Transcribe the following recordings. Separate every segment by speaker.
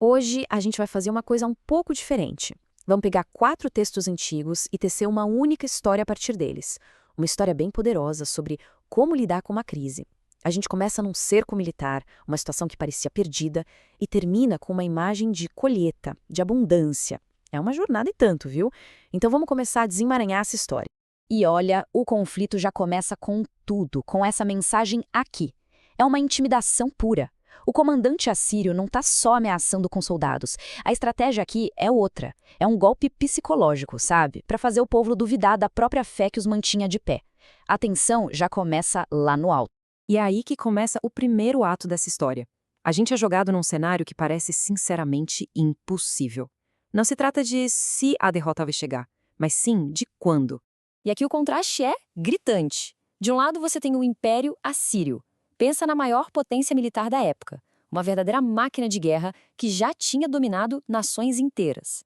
Speaker 1: Hoje a gente vai fazer uma coisa um pouco diferente. Vamos pegar 4 textos antigos e tecer uma única história a partir deles. Uma história bem poderosa sobre como lidar com uma crise. A gente começa num cerco militar, uma situação que parecia perdida, e termina com uma imagem de colheita, de abundância. É uma jornada e tanto, viu? Então vamos começar a desemaranhar essa história.
Speaker 2: E olha, o conflito já começa com tudo, com essa mensagem aqui. É uma intimidação pura. O comandante assírio não está só ameaçando com soldados. A estratégia aqui é outra. É um golpe psicológico, sabe? Para fazer o povo duvidar da própria fé que os mantinha de pé. A tensão já começa lá no alto.
Speaker 3: E é aí que começa o primeiro ato dessa história. A gente é jogado num cenário que parece sinceramente impossível. Não se trata de se a derrota vai chegar, mas sim de quando.
Speaker 2: E aqui o contraste é gritante. De um lado você tem o Império Assírio. Pensa na maior potência militar da época, uma verdadeira máquina de guerra que já tinha dominado nações inteiras.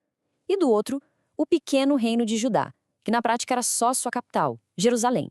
Speaker 2: E do outro, o pequeno reino de Judá, que na prática era só sua capital, Jerusalém.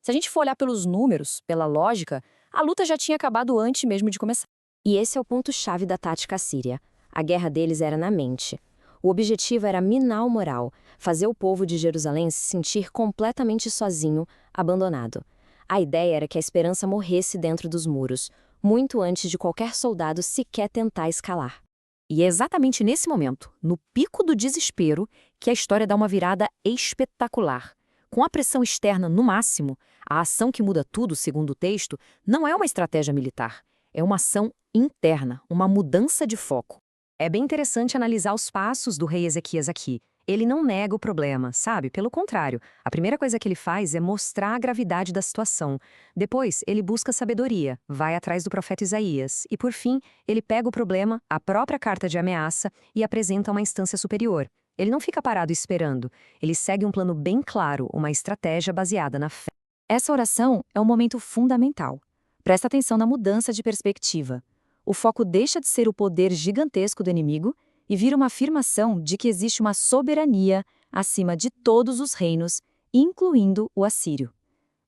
Speaker 2: Se a gente for olhar pelos números, pela lógica, a luta já tinha acabado antes mesmo de começar.
Speaker 4: E esse é o ponto-chave da tática assíria. A guerra deles era na mente. O objetivo era minar o moral, fazer o povo de Jerusalém se sentir completamente sozinho, abandonado. A ideia era que a esperança morresse dentro dos muros, muito antes de qualquer soldado sequer tentar escalar.
Speaker 3: E é exatamente nesse momento, no pico do desespero, que a história dá uma virada espetacular. Com a pressão externa no máximo, a ação que muda tudo, segundo o texto, não é uma estratégia militar. É uma ação interna, uma mudança de foco. É bem interessante analisar os passos do rei Ezequias aqui. Ele não nega o problema, sabe? Pelo contrário, a primeira coisa que ele faz é mostrar a gravidade da situação. Depois, ele busca sabedoria, vai atrás do profeta Isaías. E, por fim, ele pega o problema, a própria carta de ameaça, e apresenta uma instância superior. Ele não fica parado esperando. Ele segue um plano bem claro, uma estratégia baseada na fé. Essa oração é um momento fundamental. Presta atenção na mudança de perspectiva. O foco deixa de ser o poder gigantesco do inimigo e vira uma afirmação de que existe uma soberania acima de todos os reinos, incluindo o assírio.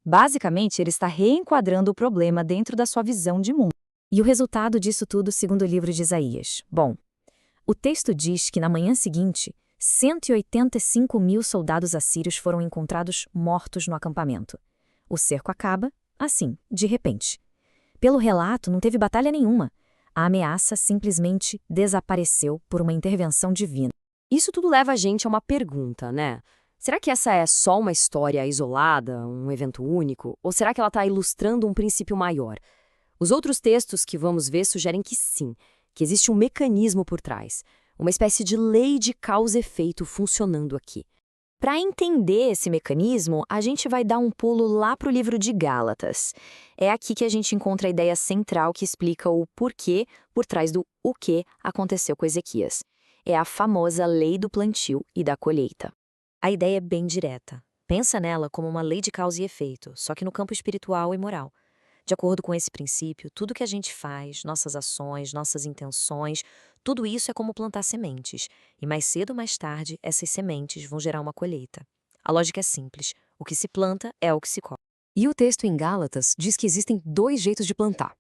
Speaker 3: Basicamente, ele está reenquadrando o problema dentro da sua visão de mundo.
Speaker 1: E o resultado disso tudo segundo o livro de Isaías? Bom, o texto diz que na manhã seguinte, 185.000 soldados assírios foram encontrados mortos no acampamento. O cerco acaba, assim, de repente. Pelo relato, não teve batalha nenhuma. A ameaça simplesmente desapareceu por uma intervenção divina.
Speaker 5: Isso tudo leva a gente a uma pergunta, né? Será que essa é só uma história isolada, um evento único? Ou será que ela está ilustrando um princípio maior? Os outros textos que vamos ver sugerem que sim, que existe um mecanismo por trás, uma espécie de lei de causa e efeito funcionando aqui. Para entender esse mecanismo, a gente vai dar um pulo lá para o livro de Gálatas. É aqui que a gente encontra a ideia central que explica o porquê por trás do o que aconteceu com Ezequias. É a famosa lei do plantio e da colheita. A ideia é bem direta. Pensa nela como uma lei de causa e efeito, só que no campo espiritual e moral. De acordo com esse princípio, tudo que a gente faz, nossas ações, nossas intenções, tudo isso é como plantar sementes. E mais cedo ou mais tarde, essas sementes vão gerar uma colheita. A lógica é simples. O que se planta é o que se colhe. E o texto em Gálatas diz que existem 2 jeitos de plantar.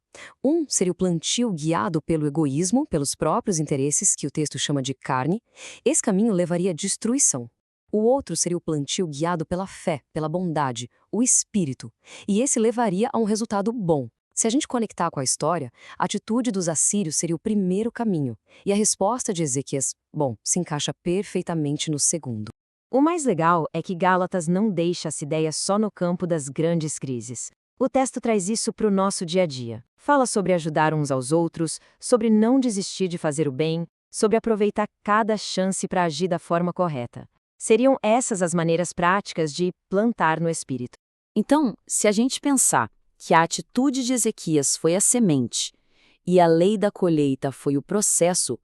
Speaker 5: Um seria o plantio guiado pelo egoísmo, pelos próprios interesses, que o texto chama de carne. Esse caminho levaria à destruição. O outro seria o plantio guiado pela fé, pela bondade, o espírito. E esse levaria a um resultado bom. Se a gente conectar com a história, a atitude dos assírios seria o primeiro caminho. E a resposta de Ezequias, bom, se encaixa perfeitamente no segundo. O mais legal é que Gálatas não deixa essa ideia só no campo das grandes crises. O texto traz isso para o nosso dia a dia. Fala sobre ajudar uns aos outros, sobre não desistir de fazer o bem, sobre aproveitar cada chance para agir da forma correta. Seriam essas as maneiras práticas de plantar no espírito. Então, se a gente pensar que a atitude de Ezequias foi a semente e a lei da colheita foi o processo,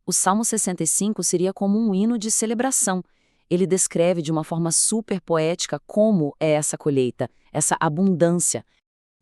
Speaker 5: o Salmo 65 seria como um hino de celebração. Ele descreve de uma forma super poética como é essa colheita, essa abundância.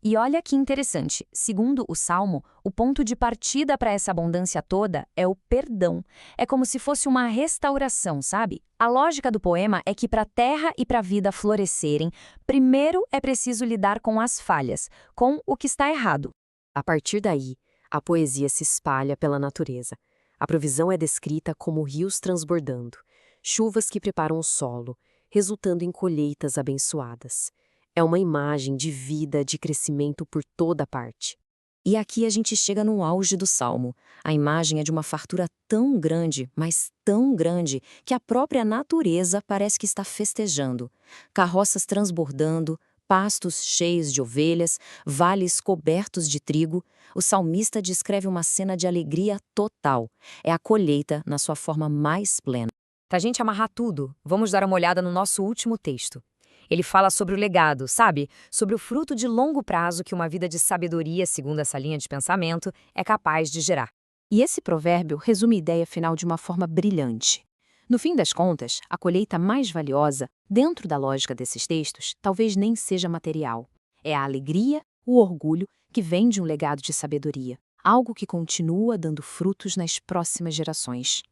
Speaker 2: E olha que interessante, segundo o Salmo, o ponto de partida para essa abundância toda é o perdão. É como se fosse uma restauração, sabe? A lógica do poema é que para a terra e para a vida florescerem, primeiro é preciso lidar com as falhas, com o que está errado.
Speaker 5: A partir daí, a poesia se espalha pela natureza. A provisão é descrita como rios transbordando, chuvas que preparam o solo, resultando em colheitas abençoadas. É uma imagem de vida, de crescimento por toda parte.
Speaker 2: E aqui a gente chega no auge do Salmo. A imagem é de uma fartura tão grande, mas tão grande, que a própria natureza parece que está festejando. Carroças transbordando, pastos cheios de ovelhas, vales cobertos de trigo. O salmista descreve uma cena de alegria total. É a colheita na sua forma mais plena.
Speaker 3: Para a gente amarrar tudo, vamos dar uma olhada no nosso último texto. Ele fala sobre o legado, sabe? Sobre o fruto de longo prazo que uma vida de sabedoria, segundo essa linha de pensamento, é capaz de gerar. E esse provérbio resume a ideia final de uma forma brilhante. No fim das contas, a colheita mais valiosa, dentro da lógica desses textos, talvez nem seja material. É a alegria, o orgulho que vem de um legado de sabedoria, algo que continua dando frutos nas próximas gerações.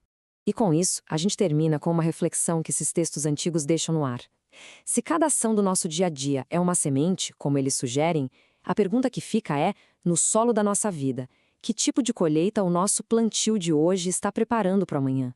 Speaker 5: E com isso, a gente termina com uma reflexão que esses textos antigos deixam no ar. Se cada ação do nosso dia a dia é uma semente, como eles sugerem, a pergunta que fica é, no solo da nossa vida, que tipo de colheita o nosso plantio de hoje está preparando para amanhã?